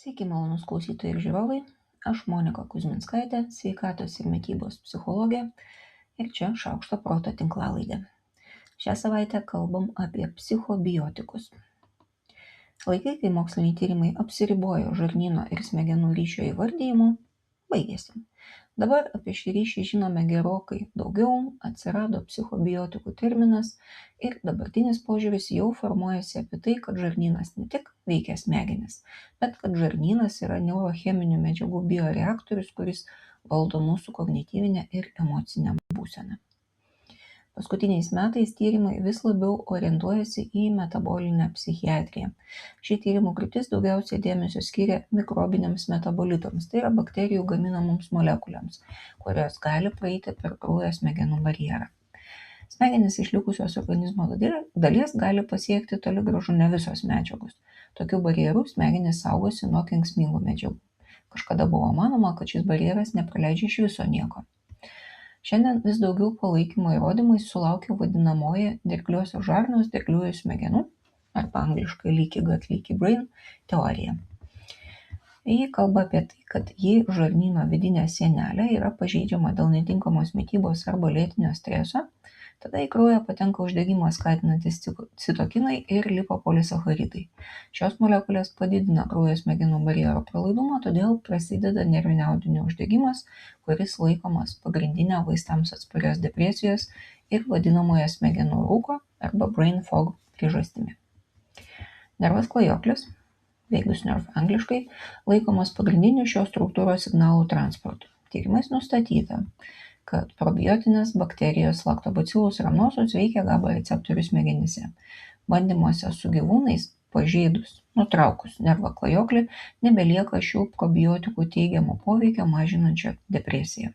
Sveiki, malonūs klausytojai ir žiūrovai. Aš Monika Kuzminskaitė, sveikatos ir mitybos psichologė ir čia Šaukšto proto tinklalaidė. Šią savaitę kalbam apie psichobiotikus. Laikai, kai moksliniai tyrimai apsiribojo žarnyno ir smegenų ryšio įvardyjimu, baigėsi. Dabar apie šį ryšį žinome gerokai daugiau, atsirado psichobiotikų terminas ir dabartinis požiūris jau formuojasi apie tai, kad žarnynas ne tik veikia smegenis, bet kad žarnynas yra neurocheminių medžiagų bioreaktorius, kuris valdo mūsų kognityvinę ir emocinę būseną. Paskutiniais metais tyrimai vis labiau orientuojasi į metabolinę psichiatriją. Ši tyrimų kryptis daugiausiai dėmesio skiria mikrobiniams metabolitams, tai yra bakterijų gaminamoms molekuliams, kurios gali praeiti per kraujo smegenų barjerą. Smegenys išlikusios organizmo dalies gali pasiekti toli gražu ne visos medžiagos. Tokių barjerų smegenys saugosi nuo kenksmingų medžiagų. Kažkada buvo manoma, kad šis barjeras nepraleidžia iš viso nieko. Šiandien vis daugiau palaikymo įrodymais sulaukia vadinamoji dirgliosios žarnos dirgliųjų smegenų, arba angliškai leaky gut, leaky brain teorija. Ji kalba apie tai, kad jei žarnyno vidinė sienelė yra pažeidžiama dėl netinkamos mitybos arba lėtinio streso, tada į kraują patenka uždegimą skatinantys citokinai ir lipopolisacharidai. Šios molekulės padidina kraujo smegenų barjero pralaidumą, todėl prasideda nervinio audinio uždegimas, kuris laikomas pagrindinė vaistams atsparios depresijos ir vadinamoje smegenų rūko arba brain fog priežastimi. Nervas klajoklis, vagus nerve angliškai, laikomas pagrindiniu šios struktūros signalų transportu. Tyrimais nustatyta, kad probiotinės bakterijos Lactobacillus rhamnosus veikia GABA receptorių smegenyse. Bandymuose su gyvūnais pažeidus, nutraukus nervą klajoklį, nebelieka šių probiotikų teigiamo poveikio mažinančio depresiją.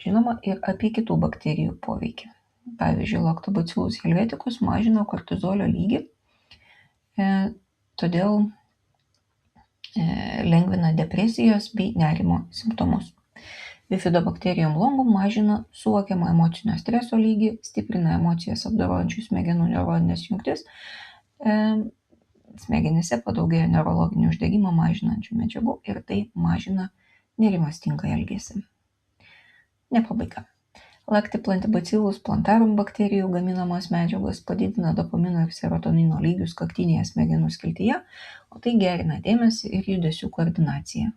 Žinoma ir apie kitų bakterijų poveikį. Pavyzdžiui, Lactobacillus helveticus mažina kortizolio lygį, todėl lengvina depresijos bei nerimo simptomus. Bifidobakterijom longum mažina suvokiamą emocinio streso lygį, stiprina emocijas apdorojančių smegenų neuroninės jungtis, smegenyse padaugėja neurologinį uždegimą mažinančių medžiagų ir tai mažina nerimastingą elgesį. Ne pabaiga. Lactobacillus plantarum bakterijų gaminamos medžiagos padidina dopamino ir serotonino lygius kaktinėje smegenų skiltyje, o tai gerina dėmesį ir judesių koordinaciją.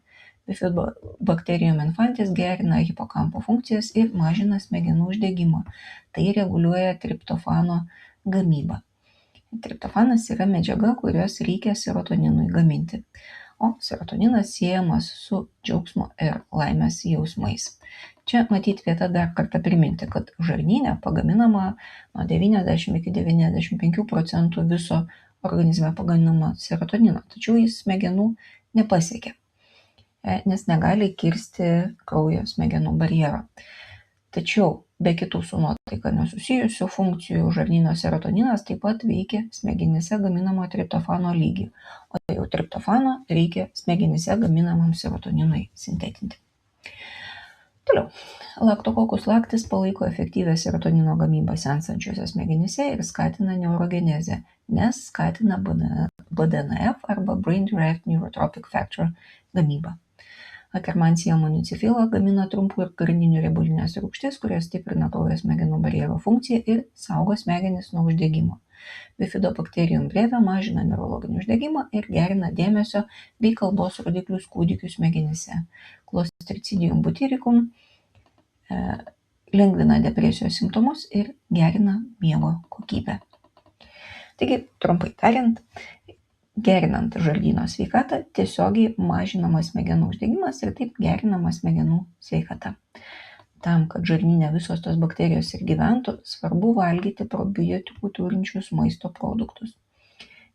Bifidobakterijom infantis gerina hipokampo funkcijas ir mažina smegenų uždegimą. Tai reguliuoja triptofano gamybą. Triptofanas yra medžiaga, kurios reikia serotoninui gaminti, o serotoninas siejamas su džiaugsmo ir laimės jausmais. Čia matyti vieta dar kartą priminti, kad žarnyne pagaminama nuo 90 iki 95% viso organizme pagaminamo serotonino, tačiau jis smegenų nepasiekia, nes negali kirsti kraujo smegenų barjero. Tačiau be kitų su nuotaika nesusijusių funkcijų žarnyno serotoninas taip pat veikia smegenyse gaminamo triptofano lygį, o jau triptofano reikia smegenyse gaminamam serotoninui sintetinti. Toliau. Lactococcus lactis palaiko efektyvią serotonino gamybą senstančiose smegenyse ir skatina neurogenezę, nes skatina BDNF arba Brain Derived Neurotrophic Factor gamybą. Akkermansia municiphala gamina trumpų ir grandinių riebalinės rūgštis, kurios stiprina kraujo smegenų barjero funkciją ir saugo smegenis nuo uždegimo. Bifidobakterijum breve mažina neurologinį uždegimą ir gerina dėmesio bei kalbos rodiklius kūdikių smegenyse. Clostridium butyricum lengvina depresijos simptomus ir gerina miego kokybę. Taigi, trumpai tariant, gerinant žarnyno sveikatą tiesiogiai mažinamas smegenų uždegimas ir taip gerinama smegenų sveikata. Tam, kad žarnyne visos tos bakterijos ir gyventų, svarbu valgyti probiotikų turinčius maisto produktus.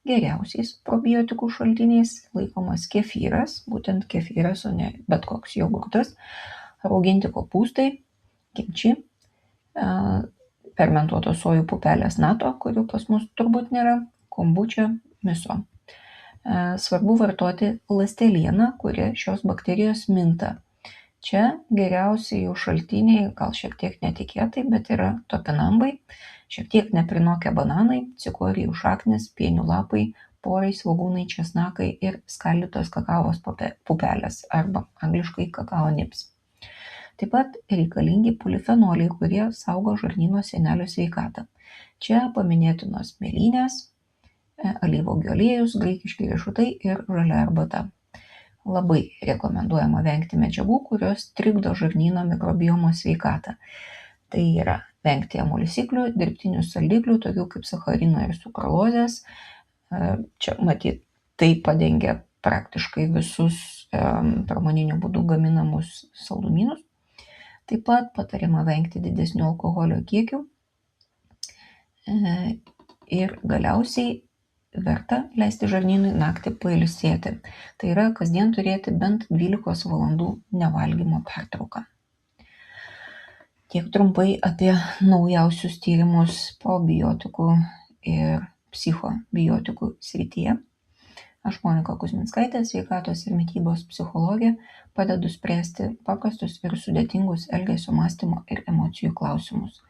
Geriausiais probiotikų šaltiniais laikomas kefyras, būtent kefyras, o ne bet koks jogurtas, rauginti kopūstai, kimči, fermentuotos sojų pupelės nato, kurių pas mus turbūt nėra, kombučia, miso. Svarbu vartoti ląstelieną, kuria šios bakterijos minta. Čia geriausiai jų šaltiniai, gal šiek tiek netikėtai, bet yra topinambai, šiek tiek neprinokę bananai, cikorijų šaknis, pienių lapai, porai, svogūnai, česnakai ir skaldytos kakavos pupelės arba angliškai kakao nips. Taip pat reikalingi polifenoliai, kurie saugo žarnyno sienelių sveikatą. Čia paminėtinos mėlynės, alyvuogių aliejus, graikiški riešutai ir žalia arbata. Labai rekomenduojama vengti medžiagų, kurios trikdo žarnyno mikrobiomos sveikatą. Tai yra vengti emulsiklių, dirbtinių saldiklių, tokių kaip sacharino ir sukralozės. Čia matyt, tai padengia praktiškai visus pramoniniu būdu gaminamus saldumynus. Taip pat patariama vengti didesnių alkoholio kiekių. Ir galiausiai verta leisti žarnynui naktį pailsėti. Tai yra kasdien turėti bent 12 valandų nevalgymo pertrauką. Tiek trumpai apie naujausius tyrimus probiotikų ir psichobiotikų srityje. Aš Monika Kuzminskaitė, sveikatos ir mitybos psichologė, padedu spręsti paprastus ir sudėtingus elgesio, mąstymo ir emocijų klausimus.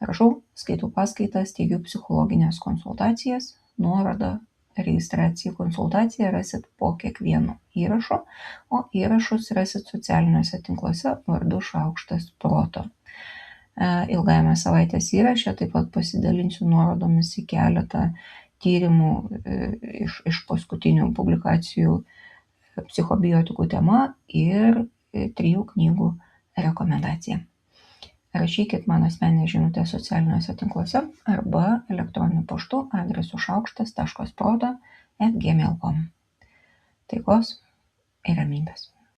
Rašau, skaitau paskaitas, teikiu psichologinės konsultacijas. Nuorodą registracijai konsultaciją rasit po kiekvieno įrašo, o įrašus rasit socialiniuose tinkluose vardu Šaukštas proto. Ilgajame savaitės įraše taip pat pasidalinsiu nuorodomis į keletą tyrimų iš paskutinių publikacijų psichobiotikų tema ir 3 knygų rekomendacija. Rašykit man asmeninę žinutę socialiniuose tinkluose arba elektroniniu paštu adresu šaukštas.proto@gmail.com. Taikos ir ramybės.